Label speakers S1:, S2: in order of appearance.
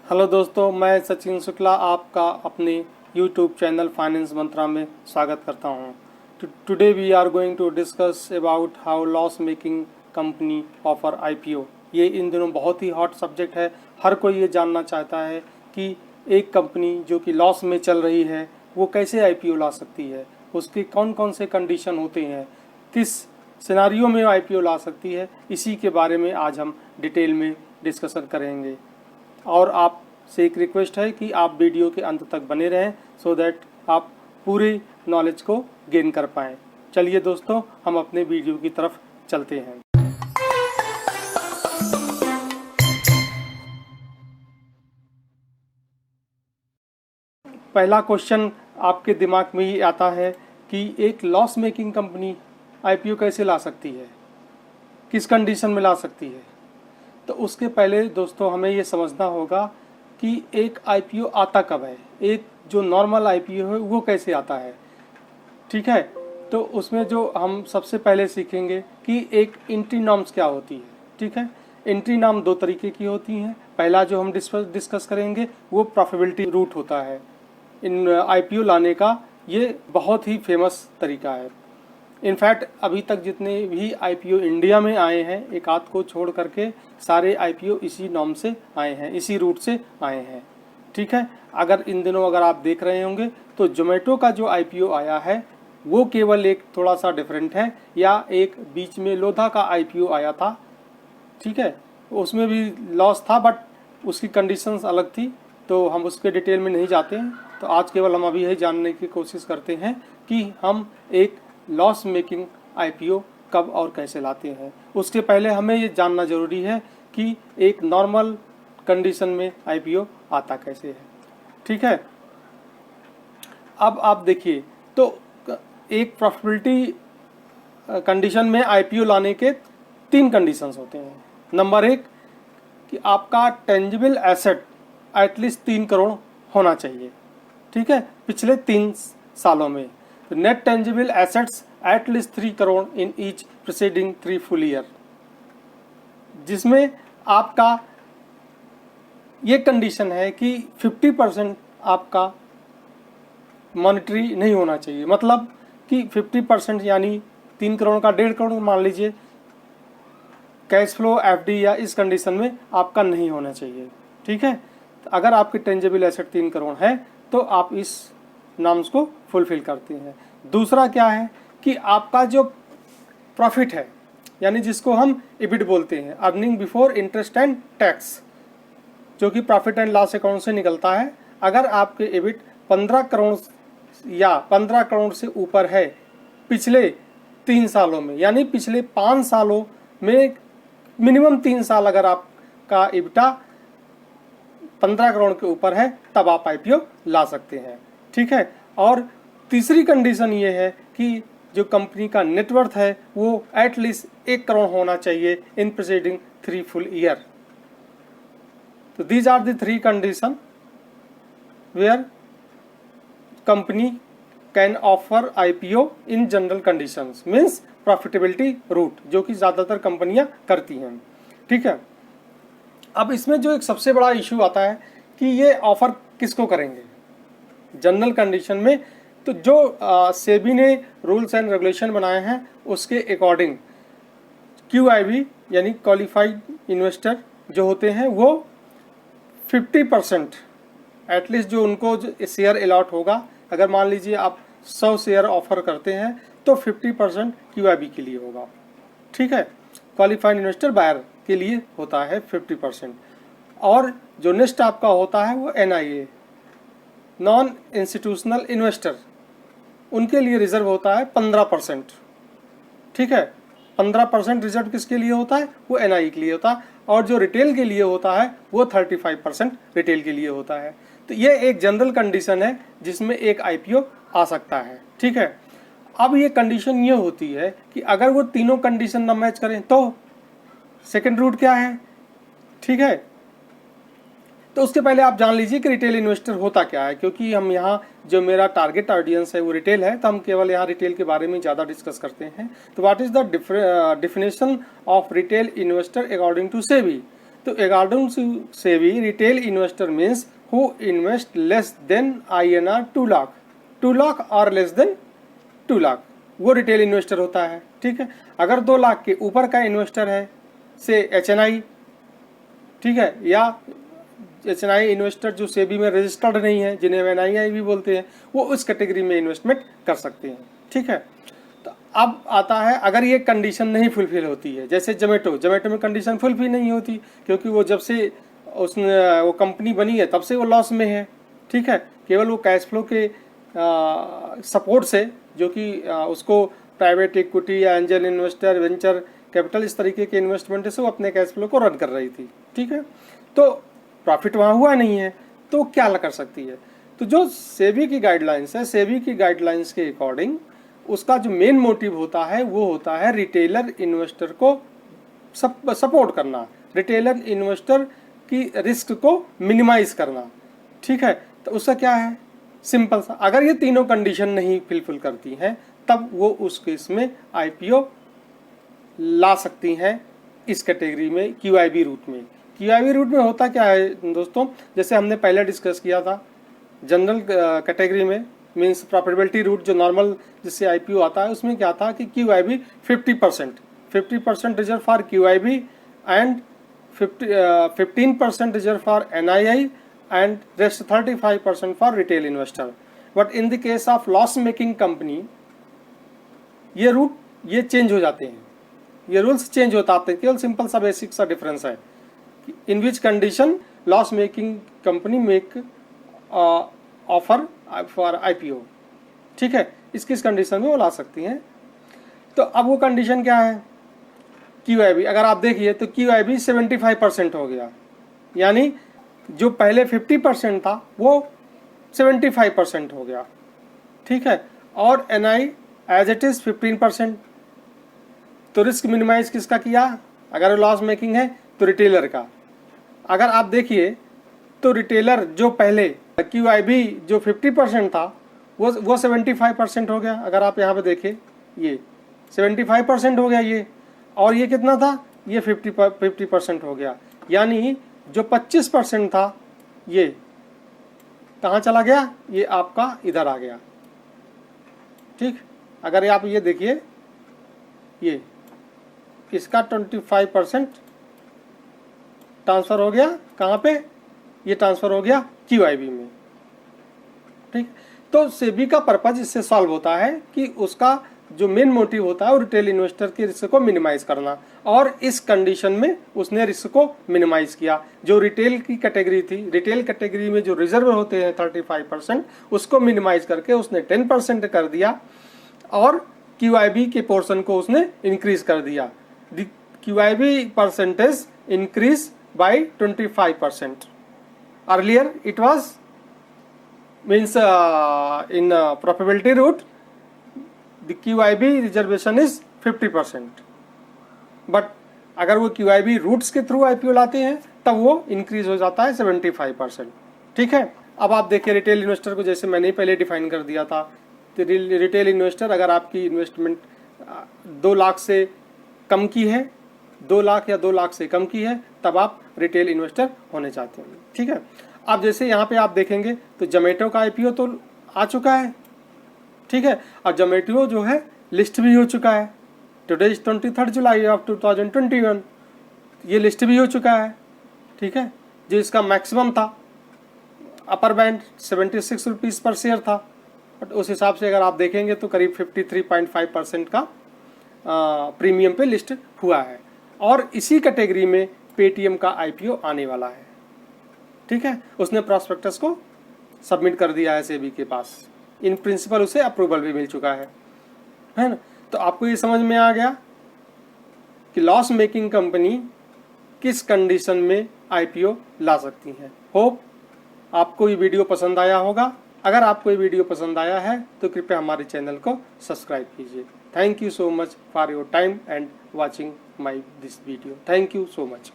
S1: Hello दोस्तों, मैं सचिन शुक्ला आपका अपने यूट्यूब चैनल फाइनेंस मंत्रा में स्वागत करता हूं। Today we are going to discuss about how loss making company offer IPO. ये इन दिनों बहुत ही हॉट सब्जेक्ट है। हर कोई ये जानना चाहता है कि एक कंपनी जो कि लॉस में चल रही है वो कैसे आईपीओ ला सकती है, उसके कौन कौन से कंडीशन होते हैं, किस सिनारियो में आईपीओ ला सकती है। इसी के बारे में आज हम डिटेल में डिस्कशन करेंगे। और आप से एक रिक्वेस्ट है कि आप वीडियो के अंत तक बने रहें सो दैट आप पूरे नॉलेज को गेन कर पाएँ। चलिए दोस्तों, हम अपने वीडियो की तरफ चलते हैं। पहला क्वेश्चन आपके दिमाग में ही आता है कि एक लॉस मेकिंग कंपनी आईपीओ कैसे ला सकती है, किस कंडीशन में ला सकती है। तो उसके पहले दोस्तों हमें ये समझना होगा कि एक आईपीओ आता कब है, एक जो नॉर्मल आईपीओ है वो कैसे आता है। ठीक है, तो उसमें जो हम सबसे पहले सीखेंगे कि एक एंट्री नॉर्म्स क्या होती है। ठीक है, एंट्री नॉर्म दो तरीके की होती हैं। पहला जो हम डिस्कस करेंगे वो प्रॉफिटेबिलिटी रूट होता है। इन आईपीओ लाने का ये बहुत ही फेमस तरीका है। इनफैक्ट अभी तक जितने भी आईपीओ इंडिया में आए हैं, एक आध को छोड़ करके सारे आईपीओ इसी नॉर्म से आए हैं, इसी रूट से आए हैं। ठीक है, अगर इन दिनों अगर आप देख रहे होंगे तो जोमेटो का जो आईपीओ आया है वो केवल एक थोड़ा सा डिफरेंट है, या एक बीच में लोधा का आईपीओ आया था। ठीक है, उसमें भी लॉस था बट उसकी कंडीशंस अलग थी, तो हम उसके डिटेल में नहीं जाते हैं। तो आज केवल हम अभी यही जानने की कोशिश करते हैं कि हम एक लॉस मेकिंग आईपीओ कब और कैसे लाते हैं। उसके पहले हमें ये जानना जरूरी है कि एक नॉर्मल कंडीशन में आईपीओ आता कैसे है। ठीक है, अब आप देखिए तो एक प्रॉफिटेबिलिटी कंडीशन में आईपीओ लाने के तीन कंडीशंस होते हैं। नंबर एक कि आपका टेंजिबल एसेट एटलीस्ट 3 करोड़ होना चाहिए। ठीक है, पिछले 3 सालों में net tangible assets at least 3 crore in each preceding 3 full year, जिसमें आपका ये कंडीशन है कि 50% आपका मॉनिटरी नहीं होना चाहिए। मतलब कि 50% यानी 3 करोड़ का 1.5 करोड़ मान लीजिए कैश फ्लो एफडी या इस कंडीशन में आपका नहीं होना चाहिए। ठीक है, तो अगर आपकी टेंजिबल एसेट 3 करोड़ है तो आप इस नॉर्म्स को फुलफिल करते हैं। दूसरा क्या है कि आपका जो प्रॉफिट है, यानी जिसको हम इबिट बोलते हैं, earning before interest and tax, जो कि प्रॉफिट एंड लॉस अकाउंट से निकलता है। अगर आपके इबिट 15 करोड़ या 15 करोड़ से ऊपर है पिछले 3 सालों में, यानी पिछले 5 सालों में मिनिमम 3 साल अगर आपका इबिटा 15 करोड़ के ऊपर है तब आप आईपीओ ला सकते हैं। ठीक है, और तीसरी कंडीशन ये है कि जो कंपनी का नेटवर्थ है वो एटलीस्ट 1 करोड़ होना चाहिए इन प्रीसीडिंग 3 फुल ईयर। तो these are the 3 condition where company can offer IPO in general conditions, means profitability route, जो कि ज़्यादातर कंपनियां करती हैं। ठीक है, अब इसमें जो एक सबसे बड़ा इशू आता है कि ये ऑफर किसको करेंगे जनरल कंडीशन में। तो जो सेबी ने रूल्स एंड रेगुलेशन बनाए हैं उसके अकॉर्डिंग क्यूआईबी यानी क्वालिफाइड इन्वेस्टर जो होते हैं वो 50% एटलीस्ट जो उनको शेयर अलॉट होगा, अगर मान लीजिए आप 100 शेयर ऑफर करते हैं तो 50% क्यूआईबी के लिए होगा। ठीक है, क्वालिफाइड इन्वेस्टर बायर के लिए होता है 50%, और जो नेक्स्ट आपका होता है वो एनआईए नॉन इंस्टीट्यूशनल इन्वेस्टर, उनके लिए रिजर्व होता है 15%। ठीक है, 15% रिजर्व किसके लिए होता है, वो एनआई के लिए होता है, और जो रिटेल के लिए होता है वो 35% रिटेल के लिए होता है। तो ये एक जनरल कंडीशन है जिसमें एक आईपीओ आ सकता है। ठीक है, अब ये कंडीशन ये होती है कि अगर वो तीनों कंडीशन ना मैच करें तो सेकेंड रूट क्या है। ठीक है, तो उसके पहले आप जान लीजिए कि रिटेल इन्वेस्टर होता क्या है, क्योंकि हम यहाँ जो मेरा टारगेट ऑडियंस है वो रिटेल है, तो हम केवल यहाँ रिटेल के बारे में ज़्यादा डिस्कस करते हैं। तो what is the definition of retail investor according to SEBI. तो according to SEBI retail investor means who invest less than INR 2 lakh, 2 lakh और लेस देन 2 लाख, वो रिटेल इन्वेस्टर होता है। ठीक है, अगर 2 लाख के ऊपर का इन्वेस्टर है से HNI, ठीक है, या HNI इन्वेस्टर जो सेबी में रजिस्टर्ड नहीं है, जिन्हें NII भी बोलते हैं, वो उस कैटेगरी में इन्वेस्टमेंट कर सकते हैं। ठीक है, तो अब आता है अगर ये कंडीशन नहीं फुलफिल होती है, जैसे जोमेटो में कंडीशन फुलफिल नहीं होती क्योंकि वो जब से वो कंपनी बनी है तब से वो लॉस में है। ठीक है, केवल वो कैश फ्लो के सपोर्ट से, जो कि उसको प्राइवेट इक्विटी या एंजल इन्वेस्टर, वेंचर कैपिटल, इस तरीके के इन्वेस्टमेंट से वो अपने कैश फ्लो को रन कर रही थी। ठीक है, तो प्रॉफिट वहाँ हुआ नहीं है, तो क्या कर सकती है? तो जो सेबी की गाइडलाइंस है, सेबी की गाइडलाइंस के अकॉर्डिंग उसका जो मेन मोटिव होता है वो होता है रिटेलर इन्वेस्टर को सपोर्ट करना, रिटेलर इन्वेस्टर की रिस्क को मिनिमाइज करना। ठीक है, तो उसका क्या है, सिंपल सा, अगर ये तीनों कंडीशन नहीं फुलफिल करती हैं तब वो उस केस में IPO ला सकती हैं इस कैटेगरी में, QIB रूट में। QIB रूट में होता क्या है दोस्तों, जैसे हमने पहले डिस्कस किया था, जनरल कैटेगरी में मीन्स प्रॉफिटेबिलिटी रूट जो नॉर्मल जिससे IPO आता है, उसमें क्या था कि QIB 50% reserve for QIB and 15% reserve for NII and rest 35% for retail investor. But in the case of loss making company ये रूट ये चेंज हो जाते हैं, ये रूल्स चेंज होता है। केवल सिंपल सा बेसिक सा डिफरेंस है, in which condition loss making company make offer for IPO। ठीक है, इस किस कंडीशन में वो ला सकती हैं। तो अब वो कंडीशन क्या है, QIB अगर आप देखिए तो QIB 75% हो गया, यानी जो पहले 50% था वो 75% हो गया। ठीक है, और NI एज इट इज 15%। तो रिस्क मिनिमाइज किसका किया, अगर लॉस मेकिंग है तो रिटेलर का। अगर आप देखिए तो रिटेलर जो पहले QIB जो 50% था वो 75% हो गया। अगर आप यहाँ पे देखें ये 75% हो गया ये, और ये कितना था, ये 50% हो गया, यानी जो 25% था ये कहाँ चला गया, ये आपका इधर आ गया। ठीक, अगर आप ये देखिए ये इसका 25% ट्रांसफ़र हो गया कहाँ पे, ये ट्रांसफ़र हो गया QIB में। ठीक, तो सेबी का पर्पज इससे सॉल्व होता है कि उसका जो मेन मोटिव होता है वो रिटेल इन्वेस्टर के रिस्क को मिनिमाइज करना, और इस कंडीशन में उसने रिस्क को मिनिमाइज किया। जो रिटेल की कैटेगरी थी, रिटेल कैटेगरी में जो रिजर्व होते हैं 35%, उसको मिनिमाइज करके उसने 10% कर दिया, और QIB के पोर्शन को उसने इंक्रीज कर दिया। The QIB percentage increase by 25%। Earlier it was means in probability route the QIB reservation is 50%, but अगर वो QIB रूट्स के थ्रू IPO लाते हैं तब वो इंक्रीज हो जाता है 75%। ठीक है, अब आप देखिए रिटेल इन्वेस्टर को जैसे मैंने पहले डिफाइन कर दिया था, तो रिटेल इन्वेस्टर अगर आपकी इन्वेस्टमेंट 2 लाख से कम की है, 2 लाख या 2 लाख से कम की है, तब आप रिटेल इन्वेस्टर होने चाहते हैं। ठीक है, अब जैसे यहाँ पे आप देखेंगे तो जोमेटो का IPO तो आ चुका है। ठीक है, और जोमेटो जो है लिस्ट भी हो चुका है, टुडे इज 23 जुलाई ऑफ 2021, ये लिस्ट भी हो चुका है। ठीक है, जो इसका मैक्सिमम था अपर बैंड 76 रुपीज़ पर शेयर था, बट उस हिसाब से अगर आप देखेंगे तो करीब 53.5% का प्रीमियम पे लिस्ट हुआ है, और इसी कैटेगरी में पेटीएम का IPO आने वाला है। ठीक है, उसने प्रॉस्पेक्टस को सबमिट कर दिया है सेबी के पास, इन प्रिंसिपल उसे अप्रूवल भी मिल चुका है ना। तो आपको ये समझ में आ गया कि लॉस मेकिंग कंपनी किस कंडीशन में IPO ला सकती है। होप आपको ये वीडियो पसंद आया होगा। अगर आपको ये वीडियो पसंद आया है तो कृपया हमारे चैनल को सब्सक्राइब कीजिए। Thank you so much for your time and watching my this video. Thank you so much.